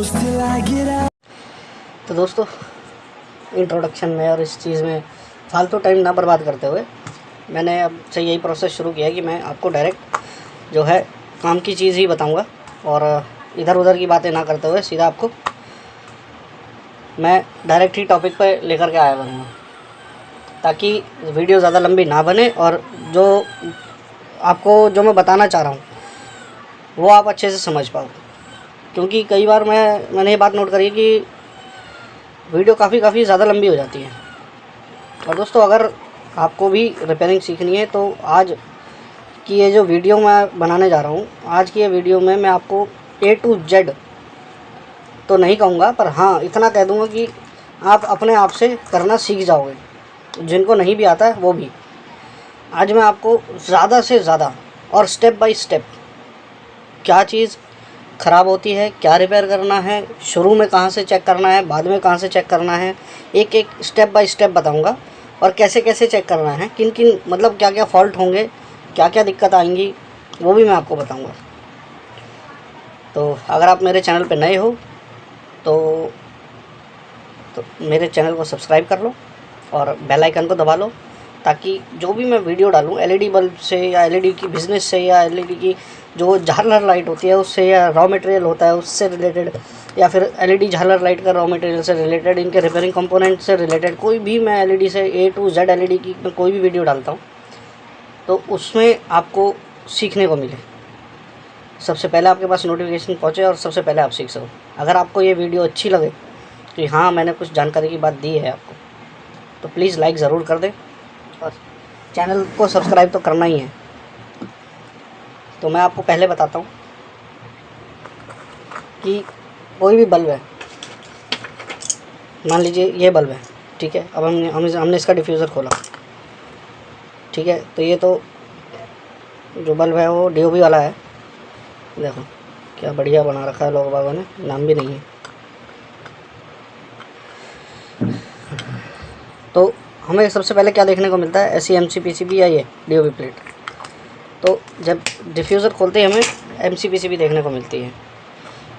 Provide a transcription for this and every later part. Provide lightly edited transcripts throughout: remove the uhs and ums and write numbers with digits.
तो दोस्तों, इंट्रोडक्शन में और इस चीज़ में फालतू टाइम ना बर्बाद करते हुए मैंने अब से यही प्रोसेस शुरू किया है कि मैं आपको डायरेक्ट जो है काम की चीज़ ही बताऊंगा और इधर उधर की बातें ना करते हुए सीधा आपको मैं डायरेक्ट ही टॉपिक पे लेकर के आया करूँगा, ताकि वीडियो ज़्यादा लंबी ना बने और जो आपको जो मैं बताना चाह रहा हूँ वो आप अच्छे से समझ पाओ। क्योंकि कई बार मैंने ये बात नोट करी कि वीडियो काफ़ी ज़्यादा लंबी हो जाती है। और दोस्तों, अगर आपको भी रिपेयरिंग सीखनी है तो आज की ये जो वीडियो मैं बनाने जा रहा हूँ, आज की ये वीडियो में मैं आपको A to Z तो नहीं कहूँगा, पर हाँ इतना कह दूँगा कि आप अपने आप से करना सीख जाओगे, जिनको नहीं भी आता है वो भी। आज मैं आपको ज़्यादा से ज़्यादा और स्टेप बाय स्टेप क्या चीज़ ख़राब होती है, क्या रिपेयर करना है, शुरू में कहाँ से चेक करना है, बाद में कहाँ से चेक करना है, एक एक स्टेप बाय स्टेप बताऊंगा। और कैसे कैसे चेक करना है, किन किन मतलब क्या क्या फॉल्ट होंगे, क्या क्या दिक्कत आएंगी, वो भी मैं आपको बताऊंगा। तो अगर आप मेरे चैनल पर नए हो तो मेरे चैनल को सब्सक्राइब कर लो और बेल आइकन को दबा लो, ताकि जो भी मैं वीडियो डालूँ LED बल्ब से या LED की बिज़नेस से या LED की जो झालर लाइट होती है उससे, या रॉ मटेरियल होता है उससे रिलेटेड, या फिर LED झालर लाइट का रॉ मटेरियल से रिलेटेड, इनके रिपेयरिंग कंपोनेंट से रिलेटेड कोई भी मैं LED से A to Z LED की मैं कोई भी वीडियो डालता हूँ तो उसमें आपको सीखने को मिले, सबसे पहले आपके पास नोटिफिकेशन पहुँचे और सबसे पहले आप सीख सको। अगर आपको ये वीडियो अच्छी लगे कि हाँ मैंने कुछ जानकारी की बात दी है आपको, तो प्लीज़ लाइक ज़रूर कर दें और चैनल को सब्सक्राइब तो करना ही है। तो मैं आपको पहले बताता हूँ कि कोई भी बल्ब है, मान लीजिए ये बल्ब है, ठीक है। अब हमने इसका डिफ्यूज़र खोला, ठीक है। तो ये तो जो बल्ब है वो DOB वाला है, देखो क्या बढ़िया बना रखा है लोग बागों ने, नाम भी नहीं है। तो हमें सबसे पहले क्या देखने को मिलता है, ऐसी MCPCB या ये DOB प्लेट। तो जब डिफ्यूज़र खोलते ही हमें MCPCB देखने को मिलती है,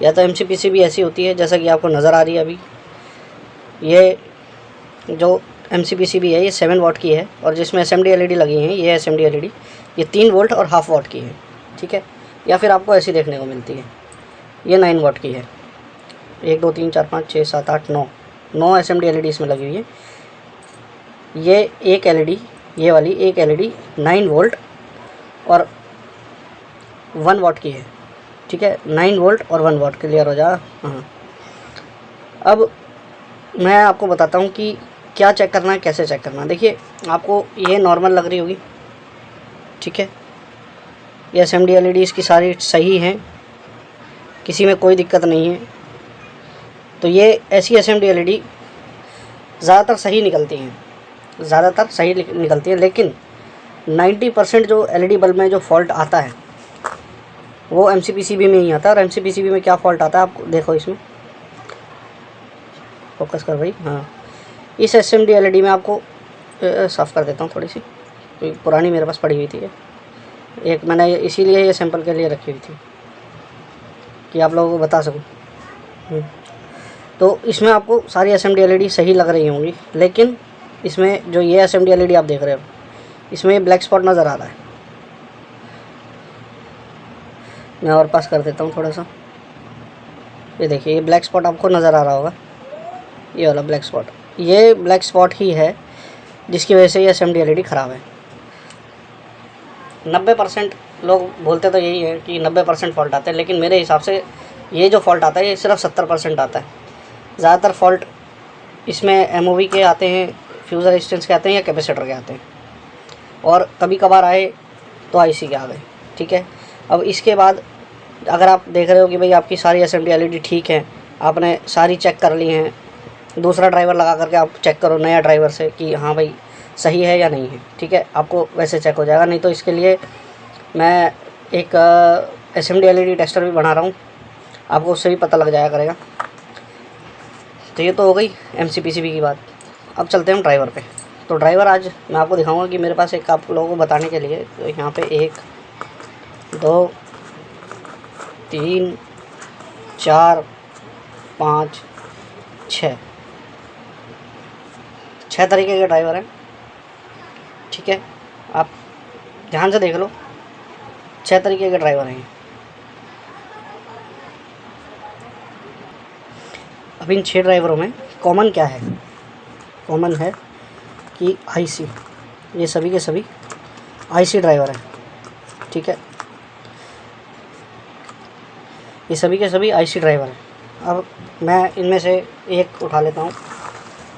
या तो MCPCB ऐसी होती है जैसा कि आपको नज़र आ रही है अभी। ये जो MCPCB है ये 7 वाट की है और जिसमें SMD LED लगी हैं, ये SMD LED ये 3 वोल्ट और हाफ वाट की है, ठीक है। या फिर आपको ऐसी देखने को मिलती है, ये 9 वाट की है। 1 2 3 4 5 6 7 8 9 SMD LED इसमें लगी हुई है। ये एक LED, ये वाली एक LED 9 वोल्ट और 1 वाट की है, ठीक है। 9 वोल्ट और 1 वाट, क्लियर हो जा। हाँ, अब मैं आपको बताता हूँ कि क्या चेक करना है, कैसे चेक करना है। देखिए, आपको ये नॉर्मल लग रही होगी, ठीक है। ये SMD LED इसकी सारी सही हैं, किसी में कोई दिक्कत नहीं है। तो ये ऐसी SMD LED ज़्यादातर सही निकलती हैं, ज़्यादातर सही निकलती है, लेकिन 90% जो LED बल्ब में जो फॉल्ट आता है वो MCPCB में ही आता है। और MCPCB में क्या फॉल्ट आता है आप देखो, इसमें फोकस कर भाई। हाँ, इस SMD LED में आपको साफ़ कर देता हूँ थोड़ी सी, पुरानी मेरे पास पड़ी हुई थी एक, मैंने इसीलिए ये सैंपल के लिए रखी हुई थी कि आप लोगों को बता सकूँ। तो इसमें आपको सारी SMD LED सही लग रही होंगी, लेकिन इसमें जो ये SMD LED आप देख रहे हो, इसमें ब्लैक स्पॉट नज़र आ रहा है। मैं और पास कर देता हूँ थोड़ा सा, ये देखिए ये ब्लैक स्पॉट आपको नज़र आ रहा होगा, ये वाला ब्लैक स्पॉट, ये ब्लैक स्पॉट ही है जिसकी वजह से ये SMD LED ख़राब है। 90% लोग बोलते तो यही है कि 90% फॉल्ट आते हैं, लेकिन मेरे हिसाब से ये जो फॉल्ट आता है ये सिर्फ 70% आता है। ज़्यादातर फॉल्ट इसमें MOV के आते हैं, फ्यूज़ रेजिस्टेंस के आते हैं, या कैपेसिटर के आते हैं, और कभी कभार आए तो IC के आ गए, ठीक है। अब इसके बाद अगर आप देख रहे हो कि भाई आपकी सारी SMD LED ठीक है, आपने सारी चेक कर ली हैं, दूसरा ड्राइवर लगा करके आप चेक करो नया ड्राइवर से कि हाँ भाई सही है या नहीं है, ठीक है। आपको वैसे चेक हो जाएगा, नहीं तो इसके लिए मैं एक SMD LED टेस्टर भी बना रहा हूँ, आपको उससे भी पता लग जाया करेगा। तो ये तो हो गई MCPCB की बात। अब चलते हैं हम ड्राइवर पे। तो ड्राइवर आज मैं आपको दिखाऊंगा कि मेरे पास एक, आप लोगों को बताने के लिए, तो यहाँ पे 1 2 3 4 5, 6 तरीके के ड्राइवर हैं। ठीक है, आप ध्यान से देख लो, 6 तरीके के ड्राइवर हैं। अब इन 6 ड्राइवरों में कॉमन क्या है? कॉमन है कि आईसी, ये सभी के सभी आईसी ड्राइवर हैं। ठीक है, ये सभी के सभी आईसी ड्राइवर हैं। अब मैं इनमें से एक उठा लेता हूँ,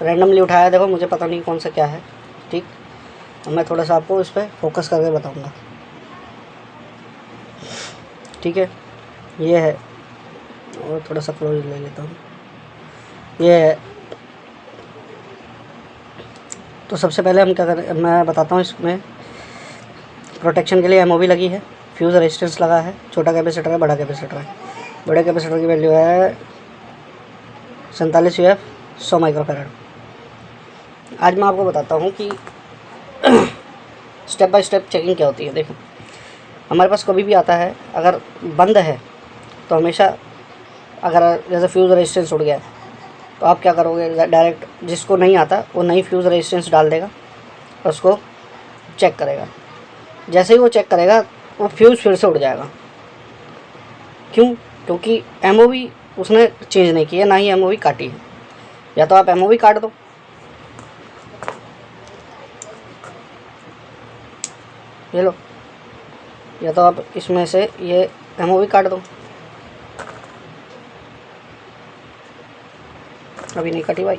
रैंडमली उठाया, देखो मुझे पता नहीं कौन सा क्या है। ठीक, अब मैं थोड़ा सा आपको इस पर फोकस करके बताऊँगा। ठीक है, ये है, और थोड़ा सा क्लोज ले लेता हूँ, ये है। तो सबसे पहले हम क्या करें, मैं बताता हूँ। इसमें प्रोटेक्शन के लिए एमओवी लगी है, फ्यूज़ रेजिस्टेंस लगा है, छोटा कैपेसिटर है, बड़ा कैपेसिटर है। बड़े कैपेसिटर की वैल्यू है 47 UF 100 माइक्रोफैरड। आज मैं आपको बताता हूँ कि स्टेप बाय स्टेप चेकिंग क्या होती है। देखो, हमारे पास कभी भी आता है, अगर बंद है तो हमेशा, अगर जैसे फ्यूज़ रेजिस्टेंस उड़ गया तो आप क्या करोगे, डायरेक्ट जिसको नहीं आता वो नई फ्यूज़ रेजिस्टेंस डाल देगा और उसको चेक करेगा। जैसे ही वो चेक करेगा वो फ्यूज़ फिर से उड़ जाएगा। क्यों? क्योंकि एमओवी उसने चेंज नहीं की है, ना ही एमओवी काटी है। या तो आप एमओवी काट दो, ये लो, या तो आप इसमें से ये एमओवी काट दो। अभी नहीं कटी भाई,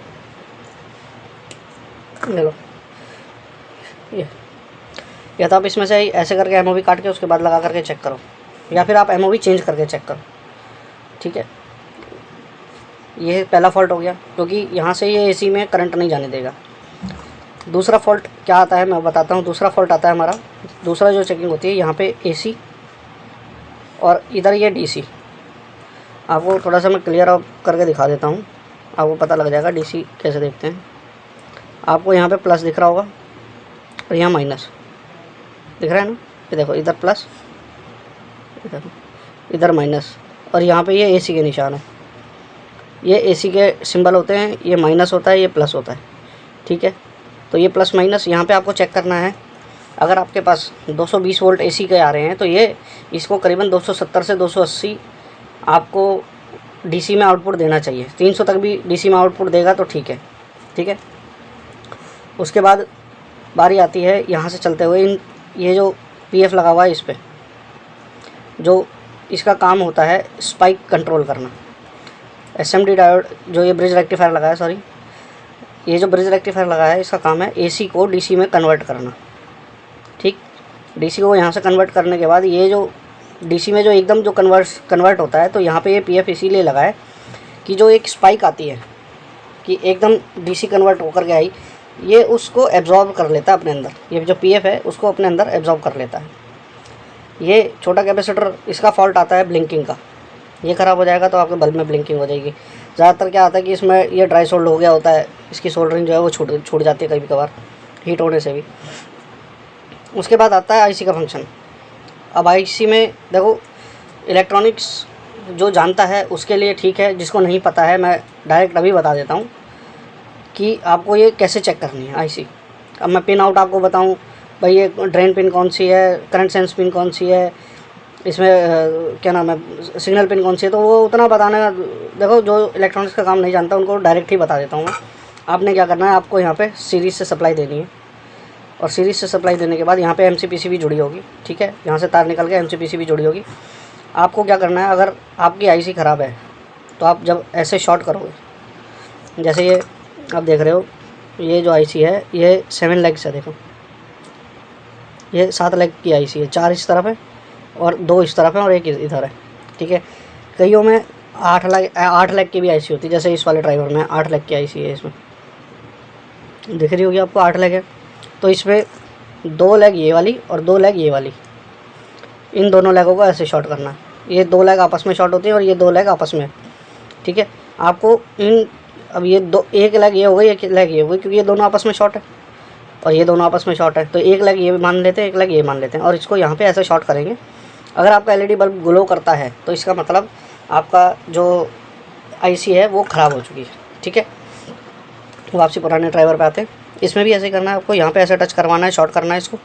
ले लो ये। या तो आप इसमें से ऐसे करके एमओवी काट के उसके बाद लगा करके चेक करो, या फिर आप एमओवी चेंज करके चेक करो। ठीक है, ये पहला फॉल्ट हो गया, क्योंकि यहाँ से ये एसी में करंट नहीं जाने देगा। दूसरा फॉल्ट क्या आता है मैं बताता हूँ। दूसरा फॉल्ट आता है हमारा, दूसरा जो चेकिंग होती है, यहाँ पे एसी और इधर ये डीसी। आपको थोड़ा सा मैं क्लियर करके दिखा देता हूँ, आपको पता लग जाएगा डीसी कैसे देखते हैं। आपको यहाँ पे प्लस दिख रहा होगा और यहाँ माइनस दिख रहा है ना। ये देखो, इधर प्लस, इधर माइनस, और यहाँ पे ये एसी के निशान है। ये एसी के सिंबल होते हैं, ये माइनस होता है, ये प्लस होता है। ठीक है, तो ये प्लस माइनस यहाँ पे आपको चेक करना है। अगर आपके पास 220 वोल्ट एसी के आ रहे हैं तो ये इसको करीबन 270 से 280 आपको डीसी में आउटपुट देना चाहिए। 300 तक भी डीसी में आउटपुट देगा तो ठीक है। ठीक है, उसके बाद बारी आती है यहाँ से चलते हुए इन, ये जो पीएफ लगा हुआ है इस पर, जो इसका काम होता है स्पाइक कंट्रोल करना। एसएमडी डायोड, जो ये ब्रिज रेक्टिफायर लगा है, सॉरी, ये जो ब्रिज रेक्टिफायर लगा है, इसका काम है एसी को डीसी में कन्वर्ट करना। ठीक, डीसी को यहाँ से कन्वर्ट करने के बाद ये जो डीसी में जो एकदम जो कन्वर्ट होता है, तो यहाँ पे ये पीएफ इसीलिए लगा है कि जो एक स्पाइक आती है कि एकदम डीसी कन्वर्ट होकर के आई, ये उसको एब्जॉर्ब कर लेता है अपने अंदर। ये जो पीएफ है उसको अपने अंदर एब्जॉर्ब कर लेता है। ये छोटा कैपेसिटर, इसका फॉल्ट आता है ब्लिंकिंग का। ये ख़राब हो जाएगा तो आपके बल्ब में ब्लिंकिंग हो जाएगी। ज़्यादातर क्या आता है कि इसमें ये ड्राई सोल्ड हो गया होता है, इसकी सोल्डरिंग जो है वो छूट जाती है कभी कभार हीट होने से भी। उसके बाद आता है आईसी का फंक्शन। अब आईसी में देखो, इलेक्ट्रॉनिक्स जो जानता है उसके लिए ठीक है, जिसको नहीं पता है मैं डायरेक्ट अभी बता देता हूँ कि आपको ये कैसे चेक करनी है आईसी। अब मैं पिन आउट आपको बताऊँ, भाई ये ड्रेन पिन कौन सी है, करंट सेंस पिन कौन सी है, इसमें क्या नाम है, सिग्नल पिन कौन सी है, तो वो उतना बताने का, देखो जो इलेक्ट्रॉनिक्स का काम नहीं जानता उनको डायरेक्ट ही बता देता हूँ मैं। आपने क्या करना है, आपको यहाँ पे सीरीज़ से सप्लाई देनी है, और सीरीज़ से सप्लाई देने के बाद यहाँ पे एमसीपीसी भी जुड़ी होगी। ठीक है, यहाँ से तार निकल के एमसीपीसी भी जुड़ी होगी। आपको क्या करना है, अगर आपकी आईसी ख़राब है तो आप जब ऐसे शॉर्ट करोगे, जैसे ये आप देख रहे हो, ये जो आईसी है ये 7 लेग्स है। देखो, ये 7 लेग की आईसी है, 4 इस तरफ है और 2 इस तरफ है और 1 इधर है। ठीक है, कईयों में 8 लेग की भी आईसी होती है, जैसे इस वाले ड्राइवर में 8 लेग की आईसी है। इसमें दिख रही होगी आपको 8 लेग है, तो इसमें 2 लेग ये वाली और 2 लेग ये वाली, इन दोनों लेगों को ऐसे शॉर्ट करना है। ये 2 लेग आपस में शॉर्ट होती है और ये 2 लेग आपस में। ठीक है, आपको इन, अब ये एक लेग ये हो गई, एक लेग ये हो गई, क्योंकि ये दोनों आपस में शॉर्ट है और ये दोनों आपस में शॉर्ट है, तो एक लेग ये मान लेते हैं, एक लेग ये मान लेते हैं, और इसको यहाँ पे ऐसे शॉर्ट करेंगे। अगर आपका एलईडी बल्ब ग्लो करता है तो इसका मतलब आपका जो आईसी है वो ख़राब हो चुकी है। ठीक है, वापसी पुराने ड्राइवर पे आते हैं। इसमें भी ऐसे करना है आपको, यहाँ पे ऐसे टच करवाना है, शॉर्ट करना है इसको।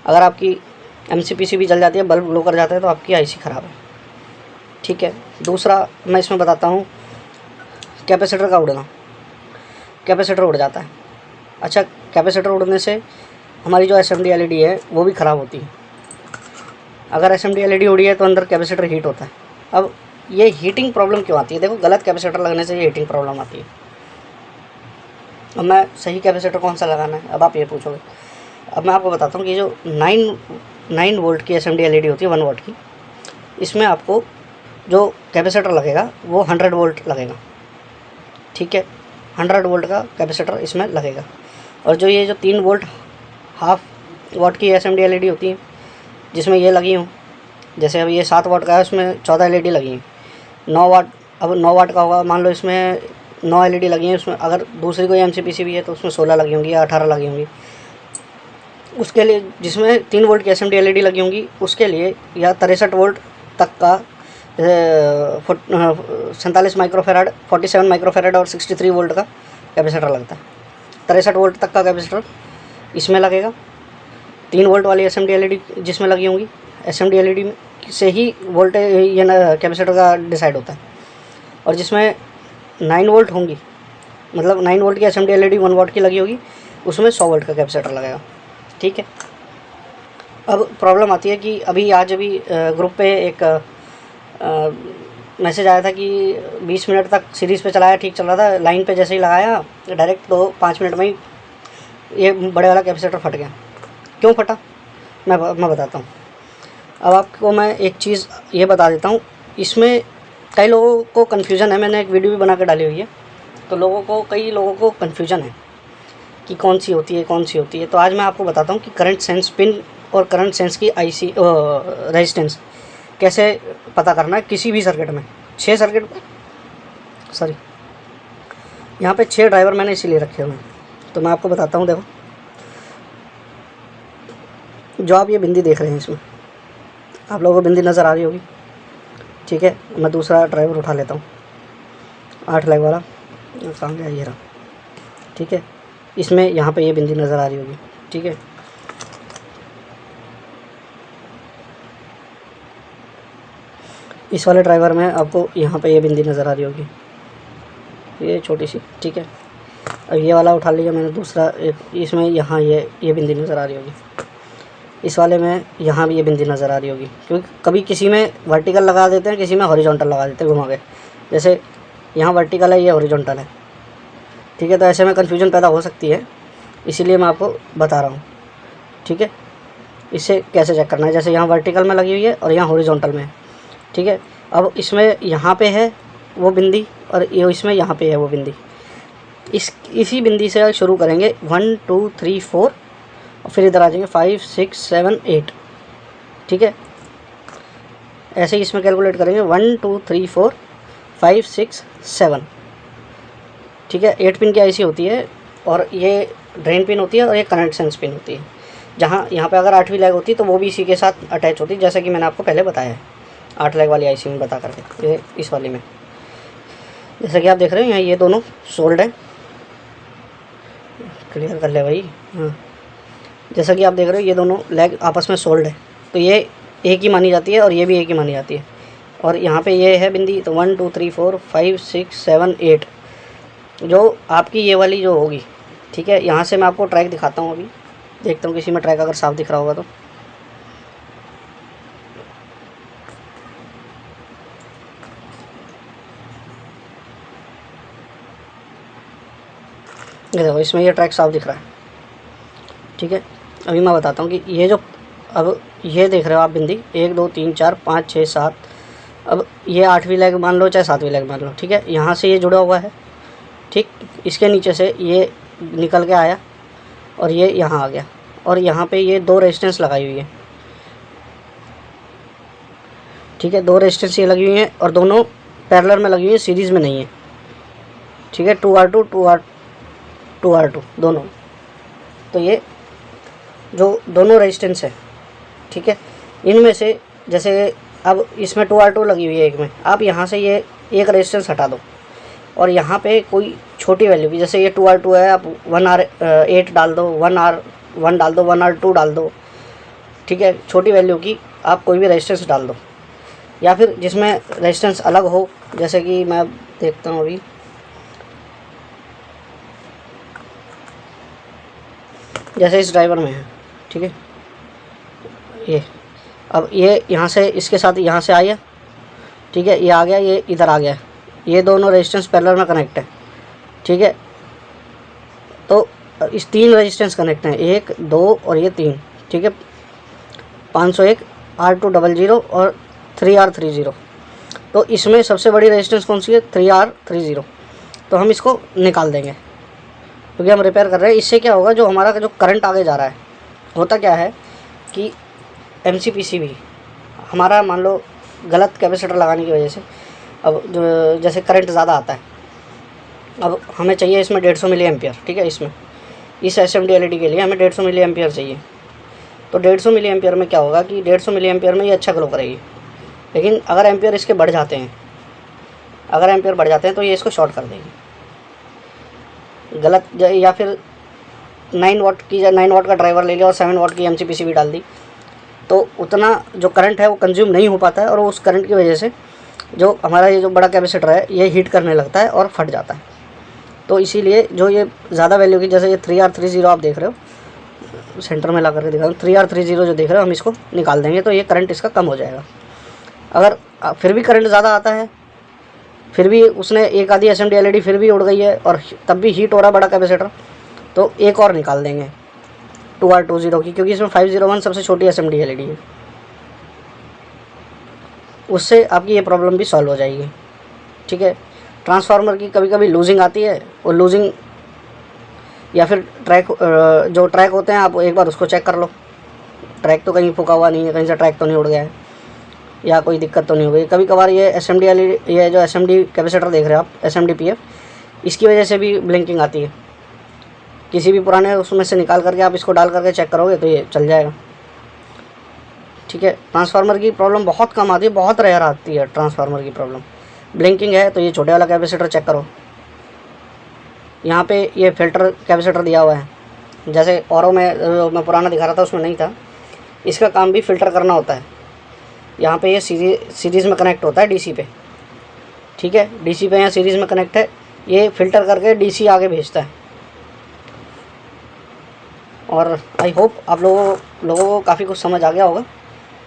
अगर आपकी एमसीपीसी भी जल जाती है, बल्ब ग्लो कर जाता है, तो आपकी आईसी ख़राब है। ठीक है, दूसरा मैं इसमें बताता हूँ कैपेसिटर का उड़ना। कैपेसिटर उड़ जाता है। अच्छा, कैपेसिटर उड़ने से हमारी जो एसएमडी एलईडी है वो भी ख़राब होती है। अगर एसएमडी एलईडी उड़ी है तो अंदर कैपेसिटर हीट होता है। अब ये हीटिंग प्रॉब्लम क्यों आती है? देखो, गलत कैपेसिटर लगने से ये हीटिंग प्रॉब्लम आती है। अब मैं सही कैपेसिटर कौन सा लगाना है, अब आप ये पूछोगे। अब मैं आपको बताता हूँ कि जो 9 वोल्ट की एसएमडी एलईडी होती है 1 वाट की, इसमें आपको जो कैपेसिटर लगेगा वो 100 वोल्ट लगेगा। ठीक है, 100 वोल्ट का कैपेसिटर इसमें लगेगा। और जो ये जो 3 वोल्ट हाफ वाट की एसएमडी एलईडी होती है जिसमें ये लगी हूँ, जैसे अब ये 7 वाट का है, उसमें 14 एलईडी लगी हैं। 9 वाट, अब 9 वाट का होगा, मान लो इसमें 9 एलईडी लगी हैं। उसमें अगर दूसरी कोई एमसीपीसी भी है तो उसमें 16 लगी होंगी या 18 लगी होंगी। उसके लिए जिसमें 3 वोल्ट की एसएमडी एलईडी लगी होंगी उसके लिए या 63 वोल्ट तक का 47 माइक्रोफेराड, 47 माइक्रोफेराड और 63 वोल्ट का कैपेसिटर लगता है। 63 वोल्ट तक का कैपेसिटर इसमें लगेगा। 3 वोल्ट वाली एसएमडी एलईडी जिसमें लगी होंगी, एसएमडी एलईडी से ही वोल्टेज ये ना कैपेसिटर का डिसाइड होता है। और जिसमें 9 वोल्ट होंगी, मतलब 9 वोल्ट की एसएमडी एलईडी 1 वाट की लगी होगी, उसमें 100 वोल्ट का कैपेसिटर लगेगा। ठीक है, अब प्रॉब्लम आती है कि आज ग्रुप पे एक मैसेज आया था कि 20 मिनट तक सीरीज़ पे चलाया, ठीक चल रहा था, लाइन पे जैसे ही लगाया डायरेक्ट तो 5 मिनट में ही ये बड़े वाला कैपेसिटर फट गया। क्यों फटा मैं बताता हूँ। अब आपको मैं एक चीज़ ये बता देता हूँ, इसमें कई लोगों को कन्फ्यूज़न है। मैंने एक वीडियो भी बना के डाली हुई है, तो कई लोगों को कन्फ्यूज़न है कि कौन सी होती है। तो आज मैं आपको बताता हूँ कि करंट सेंस पिन और करंट सेंस की आईसी रेजिस्टेंस कैसे पता करना है किसी भी सर्किट में। 6 सर्किट, सॉरी, यहाँ पे 6 ड्राइवर मैंने इसीलिए रखे हुए हैं। तो मैं आपको बताता हूँ। देखो, जो आप ये बिंदी देख रहे हैं, इसमें आप लोगों को बिंदी नज़र आ रही होगी। ठीक है, मैं दूसरा ड्राइवर उठा लेता हूँ, 8 लैग वाला, कहाँ गया, ये रहा। ठीक है, इसमें यहाँ पे ये बिंदी नज़र आ रही होगी। ठीक है, इस वाले ड्राइवर में आपको यहाँ पे ये बिंदी नज़र आ रही होगी, ये छोटी सी। ठीक है, अब ये वाला उठा लिया मैंने दूसरा, इसमें यहाँ ये बिंदी नज़र आ रही होगी। इस वाले में यहाँ भी ये बिंदी नज़र आ रही होगी, क्योंकि कभी किसी में वर्टिकल लगा देते हैं, किसी में हॉरिजॉन्टल लगा देते हैं घुमा के। जैसे यहाँ वर्टिकल है, ये हॉरिजॉन्टल है। ठीक है, तो ऐसे में कन्फ्यूजन पैदा हो सकती है, इसीलिए मैं आपको बता रहा हूँ। ठीक है, इससे कैसे चेक करना है। जैसे यहाँ वर्टिकल में लगी हुई है और यहाँ हॉरिजॉन्टल में है। ठीक है, अब इसमें यहाँ पे है वो बिंदी और ये इसमें यहाँ पे है वो बिंदी। इसी बिंदी से शुरू करेंगे 1 2 3 4 और फिर इधर आ जाएंगे 5 6 7 8। ठीक है, ऐसे ही इसमें कैलकुलेट करेंगे 1 2 3 4 5 6 7। ठीक है, 8 पिन की आईसी होती है और ये ड्रेन पिन होती है और ये करंट सेंस पिन होती है। जहाँ यहाँ पे अगर 8वीं लैग होती है तो वो भी इसी के साथ अटैच होती है, जैसा कि मैंने आपको पहले बताया है 8 लैग वाली आईसी में बता करके। ये इस वाली में जैसा कि आप देख रहे हो यहाँ ये दोनों सोल्ड है। क्लियर कर ले भाई। हाँ, जैसा कि आप देख रहे हो ये दोनों लैग आपस में सोल्ड है, तो ये एक ही मानी जाती है और ये भी एक ही मानी जाती है। और यहाँ पे ये है बिंदी, तो 1 2 3 4 5 6 7 8 जो आपकी ये वाली जो होगी। ठीक है, यहाँ से मैं आपको ट्रैक दिखाता हूँ। अभी देखता हूँ किसी में ट्रैक अगर साफ दिख रहा होगा तो। ये देखो, इसमें ये ट्रैक साफ दिख रहा है। ठीक है, अभी मैं बताता हूँ कि ये जो अब ये देख रहे हो आप बिंदी 1 2 3 4 5 6 7, अब ये 8वीं लैग मान लो चाहे 7वीं लैग मान लो। ठीक है, यहाँ से ये जुड़ा हुआ है। ठीक, इसके नीचे से ये निकल के आया और ये यहाँ आ गया और यहाँ पे ये 2 रेजिस्टेंस लगाई हुई है। ठीक है, 2 रेजिस्टेंस ये लगी हुई हैं और दोनों पैरेलल में लगी हुई है, सीरीज़ में नहीं है। ठीक है, 2R2 2R2 दोनों। तो ये जो दोनों रेजिस्टेंस है, ठीक है, इनमें से जैसे अब इसमें 2R2 लगी हुई है एक में, आप यहाँ से ये एक रेजिस्टेंस हटा दो, और यहाँ पे कोई छोटी वैल्यू की, जैसे ये 2R2 है, आप 1R8 डाल दो, 1R1 डाल दो, 1R2 डाल दो, ठीक है। छोटी वैल्यू की आप कोई भी रेजिस्टेंस डाल दो, या फिर जिसमें रेजिस्टेंस अलग हो, जैसे कि मैं देखता हूँ अभी, जैसे इस ड्राइवर में है, ठीक है। ये अब ये यहाँ से इसके साथ यहाँ से आया, ठीक है, ये आ गया, ये इधर आ गया, ये दोनों रेजिस्टेंस पैरेलल में कनेक्ट है, ठीक है। तो इस 3 रेजिस्टेंस कनेक्ट हैं, 1 2 और ये 3, ठीक है। 501 R200 और 3R30। तो इसमें सबसे बड़ी रेजिस्टेंस कौन सी है? 3R30। तो हम इसको निकाल देंगे क्योंकि हम रिपेयर कर रहे हैं। इससे क्या होगा, जो हमारा जो करंट आगे जा रहा है, होता क्या है कि MCPCB हमारा मान लो गलत कैपेसिटर लगाने की वजह से, अब जो जैसे करंट ज़्यादा आता है, अब हमें चाहिए इसमें 150 मिली एम्पियर, ठीक है। इसमें इस SMD LED के लिए हमें 150 मिली एम्पियर चाहिए। तो 150 मिली एम्पियर में क्या होगा कि 150 मिली एम्पियर में ये अच्छा ग्लो करेगी, लेकिन अगर एम्पियर इसके बढ़ जाते हैं, तो ये इसको शॉर्ट कर देगी गलत। या फिर 9 वाट की, 9 वाट का ड्राइवर ले लिया और 7 वाट की MCPCB डाल दी, तो उतना जो करंट है वो कंज्यूम नहीं हो पाता है, और उस करंट की वजह से जो हमारा ये जो बड़ा कैपेसिटर है ये हीट करने लगता है और फट जाता है। तो इसीलिए जो ये ज़्यादा वैल्यू की, जैसे ये 3R30 आप देख रहे हो, सेंटर में ला करके दिखा दूँ, 3R30 जो देख रहे हो, हम इसको निकाल देंगे तो ये करंट इसका कम हो जाएगा। अगर फिर भी करंट ज़्यादा आता है, फिर भी उसने एक आधी SMD LED फिर भी उड़ गई है और तब भी हीट हो रहा बड़ा कैपेसिटर, तो एक और निकाल देंगे 2R20 की, क्योंकि इसमें 501 सबसे छोटी SMD LED है। उससे आपकी ये प्रॉब्लम भी सॉल्व हो जाएगी, ठीक है। ट्रांसफार्मर की कभी कभी लूजिंग आती है, और लूजिंग या फिर जो ट्रैक होते हैं, आप एक बार उसको चेक कर लो, ट्रैक तो कहीं फूका हुआ नहीं है, कहीं से ट्रैक तो नहीं उड़ गया है, या कोई दिक्कत तो नहीं हो गई। कभी कभार ये SMD LED, ये जो SMD कैपेसिटर देख रहे हो आप, SMD PF, इसकी वजह से भी ब्लिंकिंग आती है। किसी भी पुराने उसमें से निकाल करके आप इसको डाल करके चेक करोगे तो ये चल जाएगा, ठीक है। ट्रांसफार्मर की प्रॉब्लम बहुत कम आती है, बहुत रेयर आती है ट्रांसफार्मर की प्रॉब्लम। ब्लिंकिंग है तो ये छोटे वाला कैपेसिटर चेक करो, यहाँ पे ये फिल्टर कैपेसिटर दिया हुआ है, जैसे औरों में मैं पुराना दिखा रहा था उसमें नहीं था। इसका काम भी फ़िल्टर करना होता है। यहाँ पे ये सीरीज़ में कनेक्ट होता है DC पे, ठीक है। DC पे यहाँ सीरीज़ में कनेक्ट है, ये फ़िल्टर करके DC आगे भेजता है। और आई होप आप लोगों को काफ़ी कुछ समझ आ गया होगा,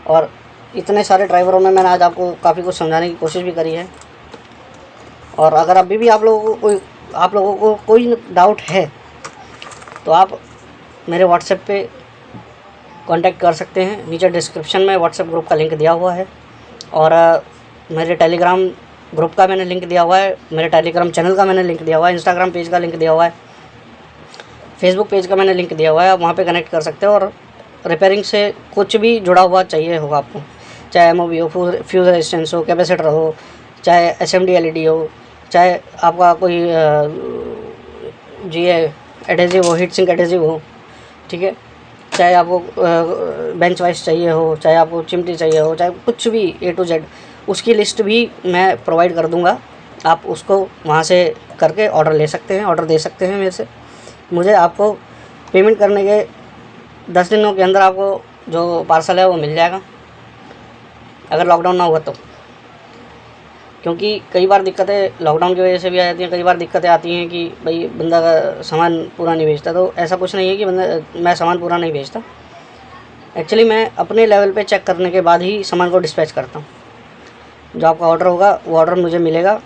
और इतने सारे ड्राइवरों में मैंने आज आपको काफ़ी कुछ समझाने की कोशिश भी करी है। और अगर अभी भी आप लोगों को कोई डाउट है तो आप मेरे व्हाट्सएप पे कांटेक्ट कर सकते हैं। नीचे डिस्क्रिप्शन में व्हाट्सएप ग्रुप का लिंक दिया हुआ है, और मेरे टेलीग्राम ग्रुप का मैंने लिंक दिया हुआ है, मेरे टेलीग्राम चैनल का मैंने लिंक दिया हुआ है, इंस्टाग्राम पेज का लिंक दिया हुआ है, फेसबुक पेज का मैंने लिंक दिया हुआ है। आप वहाँ पे कनेक्ट कर सकते हो, और रिपेयरिंग से कुछ भी जुड़ा हुआ चाहिए होगा आपको, चाहे MOV हो, फ्यूज़ रेजिस्टेंस हो, कैपेसिटर हो, चाहे SMD LED हो, चाहे आपका कोई एडहेसिव हो, हीट सिंक एडहेसिव हो, ठीक है, चाहे आपको बेंच वाइज चाहिए हो, चाहे आपको चिमटी चाहिए हो, चाहे कुछ भी A to Z, उसकी लिस्ट भी मैं प्रोवाइड कर दूंगा। आप उसको वहाँ से करके ऑर्डर ले सकते हैं, ऑर्डर दे सकते हैं मेरे से। मुझे आपको पेमेंट करने के 10 दिनों के अंदर आपको जो पार्सल है वो मिल जाएगा, अगर लॉकडाउन ना हुआ तो। क्योंकि कई बार दिक्कतें लॉकडाउन की वजह से भी आ जाती हैं, कई बार दिक्कतें आती हैं कि भाई बंदा का सामान पूरा नहीं भेजता। तो ऐसा कुछ नहीं है कि मैं सामान पूरा नहीं भेजता। एक्चुअली मैं अपने लेवल पे चेक करने के बाद ही सामान को डिस्पैच करता हूँ। जो आपका ऑर्डर होगा वो ऑर्डर मुझे मिलेगा,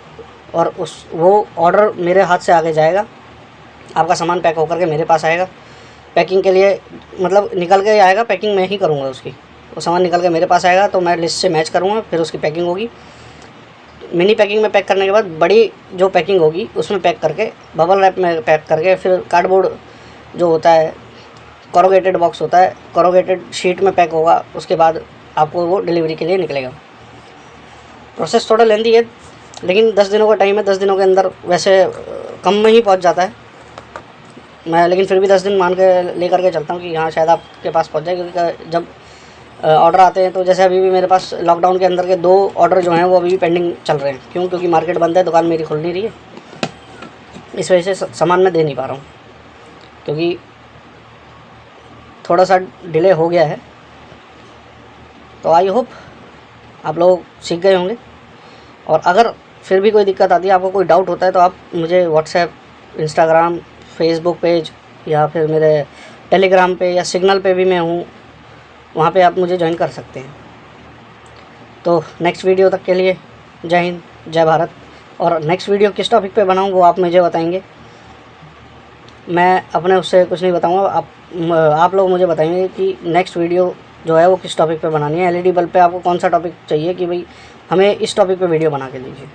और वो ऑर्डर मेरे हाथ से आगे जाएगा, आपका सामान पैक होकर के मेरे पास आएगा। पैकिंग के लिए मतलब निकल के आएगा, पैकिंग मैं ही करूँगा उसकी। वो सामान निकल के मेरे पास आएगा तो मैं लिस्ट से मैच करूँगा, फिर उसकी पैकिंग होगी। मिनी पैकिंग में पैक करने के बाद बड़ी जो पैकिंग होगी उसमें पैक करके, बबल रैप में पैक करके, फिर कार्डबोर्ड जो होता है, कोरोगेटेड बॉक्स होता है, कोरोगेटेड शीट में पैक होगा। उसके बाद आपको वो डिलीवरी के लिए निकलेगा। प्रोसेस थोड़ा लेंदी है, लेकिन 10 दिनों का टाइम है। 10 दिनों के अंदर वैसे कम में ही पहुंच जाता है मैं, लेकिन फिर भी 10 दिन मान के लेकर के चलता हूँ कि हाँ शायद आपके पास पहुँच जाए। क्योंकि जब ऑर्डर आते हैं तो जैसे अभी भी मेरे पास लॉकडाउन के अंदर के 2 ऑर्डर जो हैं वो अभी भी पेंडिंग चल रहे हैं। क्योंकि मार्केट बंद है, दुकान मेरी खुल नहीं रही है, इस वजह से सामान मैं दे नहीं पा रहा हूँ, क्योंकि थोड़ा सा डिले हो गया है। तो आई होप आप लोग सीख गए होंगे। और अगर फिर भी कोई दिक्कत आती है, आपको कोई डाउट होता है, तो आप मुझे व्हाट्सएप, इंस्टाग्राम, फेसबुक पेज या फिर मेरे टेलीग्राम पे या सिग्नल पे भी मैं हूँ, वहाँ पे आप मुझे ज्वाइन कर सकते हैं। तो नेक्स्ट वीडियो तक के लिए जय हिंद, जय भारत। और नेक्स्ट वीडियो किस टॉपिक पे बनाऊँ वो आप मुझे बताएंगे, मैं अपने उससे कुछ नहीं बताऊँगा। आप लोग मुझे बताएंगे कि नेक्स्ट वीडियो जो है वो किस टॉपिक पे बनानी है। एलईडी बल्ब पे आपको कौन सा टॉपिक चाहिए कि भाई हमें इस टॉपिक पे वीडियो बना के दीजिए।